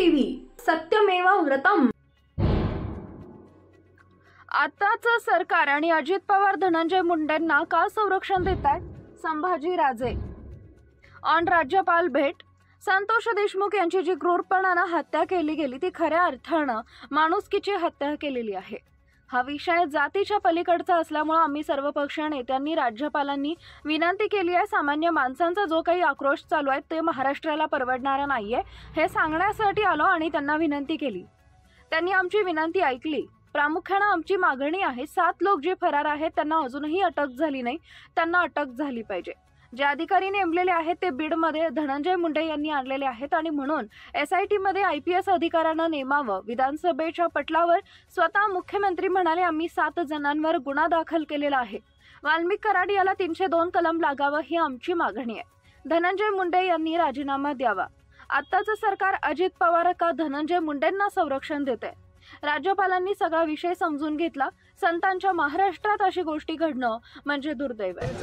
TV सत्यमेव व्रतम। आताचं सरकार आणि अजित पवार धनंजय मुंडेंना का संरक्षण देत आहेत? संभाजी राजे ऑन राज्यपाल भेट। संतोष देशमुख यांची जी क्रूरपणाने हत्या केली गेली ती खऱ्या अर्थानं माणुसकीची हत्या केलेली आहे। हा विषय जातीच्या पलीकडचा असल्यामुळे आम्ही सर्वपक्षीय नेत्यांनी राज्यपालांनी विनंती केली आहे, सामान्य माणसांचा जो काही आक्रोश चालू आहे ते महाराष्ट्राला परवडणारा नाहीये हे सांगण्यासाठी आलो आणि त्यांना विनंती केली। त्यांनी आमची विनंती ऐकली। प्रामुख्याने आमची मागणी आहे 7 लोक जे फरार आहेत त्यांना अजूनही अटक झाली नाही, त्यांना अटक झाली पाहिजे। जे अधिकारी नेमलेले आहेत ते बीडमध्ये धनंजय मुंडे यांनी आणलेले आहेत आणि म्हणून SIT मध्ये IPS अधिकाऱ्यांना नेमावं। विधानसभेच्या पटलावर स्वतः मुख्यमंत्री म्हणाले आम्ही 7 जणांवर गुन्हा दाखल केलेला आहे। वाल्मिक कराड याला 302 कलम लागावं ही आमची मागणी आहे। धनंजय मुंडे यांनी राजीनामा द्यावा। आताचं सरकार अजित पवार का धनंजय मुंडेंना संरक्षण देते? राज्यपालांनी सगळा विषय समजून घेतला। संतांच्या महाराष्ट्रात अशी गोष्टी घडणं म्हणजे दुर्दैव आहे।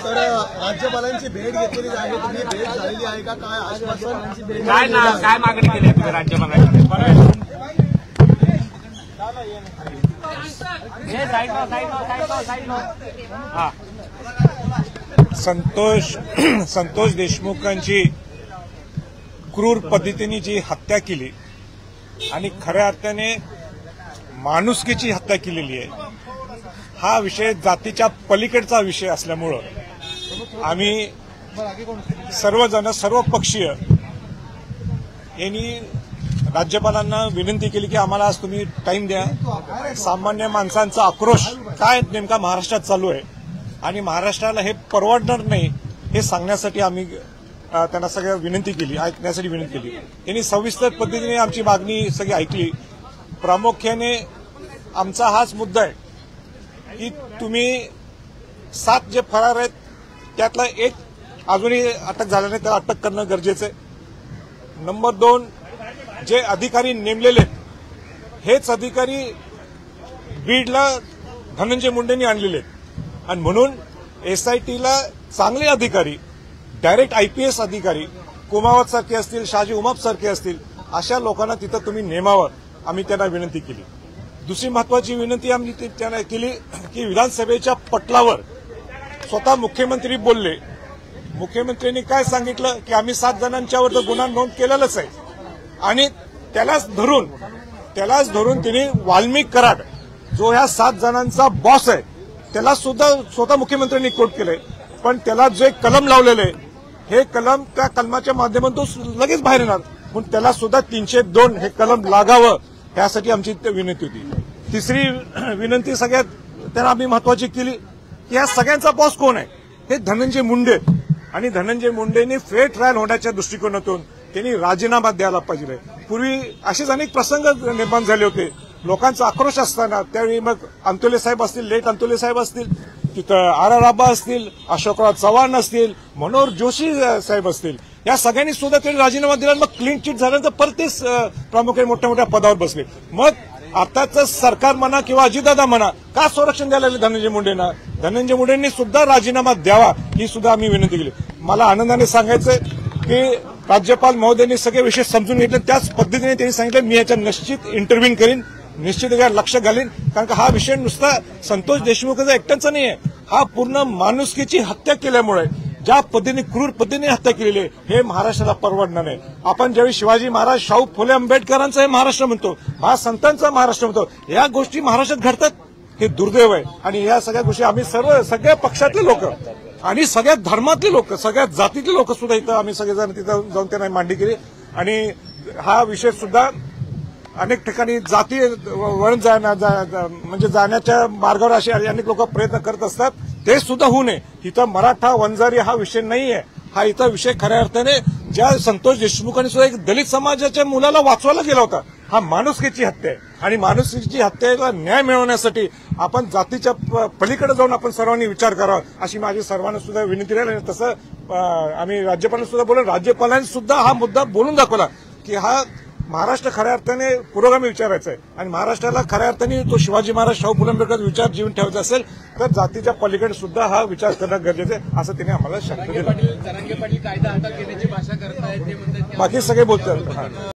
तर राज्यपालांची भेट घेतलेली आहे, तुम्ही भेट झालेली आहे का? काय आश्वासन काय मागणी केली आहे राज्यपालांनी? संतोष देशमुखांची क्रूर पद्धतीने जी हत्या केली आणि खऱ्या अर्थाने माणुसकीची हत्या केलेली आहे, हा विषय जातीच्या पलीकडचा विषय असल्यामुळं आम्ही सर्वजण सर्व पक्षीय यांनी राज्यपालांना विनंती केली की आम्हाला आज तुम्ही टाइम द्या। सामान्य माणसांचा आक्रोश काय नेमका महाराष्ट्रात चालू आहे आणि महाराष्ट्राला हे परवडणार नाही हे सांगण्यासाठी आम्ही त्यांना सगळ्या विनंती केली, ऐकण्यासाठी विनंती केली। त्यांनी सविस्तर पद्धतीने आमची मागणी सगळी ऐकली। प्रामुख्याने आमचा हाच मुद्दा आहे की तुम्ही 7 जे फरार आहेत त्यातला एक अजूनही अटक झाला नाही, त्याला अटक करणं गरजेचं आहे। नंबर 2, जे अधिकारी नेमलेले हेच अधिकारी बीडला धनंजय मुंडेंनी आणलेले आहेत आणि म्हणून SITला चांगले अधिकारी, डायरेक्ट IPS अधिकारी कुमावत सारखे असतील, शाजी उमाप सारखे असतील, अशा लोकांना तिथं तुम्ही नेमावं आम्ही त्यांना विनंती केली। दुसरी महत्वाची विनंती आम्ही त्यांना केली की विधानसभेच्या पटलावर स्वतः मुख्यमंत्री बोलले। मुख्यमंत्र्यांनी काय सांगितलं की आम्ही 7 जणांच्यावर गुन्हा नोंद केलेलाच आहे आणि त्यालाच धरून तिने वाल्मिक कराड जो ह्या 7 जणांचा बॉस आहे त्याला सुद्धा स्वतः मुख्यमंत्र्यांनी कोट केलंय, पण त्याला जे कलम लावलेले हे कलम त्या कलमाच्या माध्यमातून लगेच बाहेर येणार, म्हणून त्याला सुद्धा 302 हे कलम लागावं यासाठी आमची विनंती होती। तिसरी विनंती सगळ्यात त्यांना आम्ही महत्वाची केली की या सगळ्यांचा बॉस कोण आहे? हे धनंजय मुंडे आणि धनंजय मुंडेंनी फेअर ट्रायल होण्याच्या दृष्टिकोनातून त्यांनी राजीनामा द्यायला पाहिजे। पूर्वी असेच अनेक प्रसंग निर्माण झाले होते, लोकांचा आक्रोश असताना त्यावेळी मग अंतोले साहेब असतील, लेट अंतोले साहेब असतील, तिथं RR आबा असतील, अशोकराव चव्हाण असतील, मनोहर जोशी साहेब असतील, या सगळ्यांनी सुद्धा त्यांनी राजीनामा दिला। मग क्लीन चिट झाल्यानंतर परत तेच प्रामुख्याने मोठ्या मोठ्या पदावर बसले। मग आताचं सरकार म्हणा किंवा अजितदादा म्हणा का संरक्षण द्यायला लागले धनंजय मुंडेंना? धनंजय मुंडेंनी सुद्धा राजीनामा द्यावा ही सुद्धा आम्ही विनंती केली। मला आनंदाने सांगायचंय की राज्यपाल महोदयांनी सगळे विषय समजून घेतले, त्याच पद्धतीने त्यांनी सांगितलं मी याच्या निश्चित इंटरव्हीन करीन, निश्चित लक्ष घालीन, कारण का हा विषय नुसता संतोष देशमुखाचा एकट्याचा नाही आहे, हा पूर्ण माणुसकीची हत्या केल्यामुळे ज्या पद्धतीने क्रूर पद्धतीने हत्या केलेली आहे हे महाराष्ट्राला परवडणार नाही। आपण ज्यावेळी शिवाजी महाराज, शाहू फुले आंबेडकरांचा हे महाराष्ट्र म्हणतो, महासंतांचा महाराष्ट्र म्हणतो, या गोष्टी महाराष्ट्रात घडतात हे दुर्दैव आहे। आणि या सगळ्या गोष्टी आम्ही सगळ्या पक्षातले लोक आणि सगळ्या धर्मातले लोक, सगळ्या जातीतले लोक सुद्धा इथं आम्ही सगळेजण तिथं जाऊन त्यांना मांडणी केली आणि हा विषय सुद्धा अनेक ठिकाणी जाती वळण म्हणजे जाण्याच्या मार्गावर असे अनेक लोक प्रयत्न करत असतात, ते सुद्धा होऊ नये। इथं मराठा वंजारी हा विषय नाहीये, हा इथं विषय खऱ्या अर्थाने ज्या संतोष देशमुखांनी सुद्धा एक दलित समाजाच्या मुलाला वाचवायला गेला होता, हा माणुसकीची हत्या आहे आणि माणुसकीची हत्येला न्याय मिळवण्यासाठी आपण जातीच्या पलीकडे जाऊन आपण सर्वांनी विचार करावा अशी माझी सर्वांना सुद्धा विनंती राहील। तसं आम्ही राज्यपालांना सुद्धा बोलून राज्यपालांनी सुद्धा हा मुद्दा बोलून दाखवला की हा महाराष्ट्र खऱ्या अर्थाने पुरोगामी विचारायचा आहे आणि महाराष्ट्राला खऱ्या अर्थाने तो शिवाजी महाराज, शाहू फुले आंबेडकर विचार जीवन ठेवायचा असेल तर जातीच्या पलीकडे सुद्धा हा विचार करणं गरजेचं आहे असं त्यांनी आम्हाला शब्द दिला। जरांगे पाटील कायदा हातात घेण्याची भाषा बाकी सगळे बोलतात.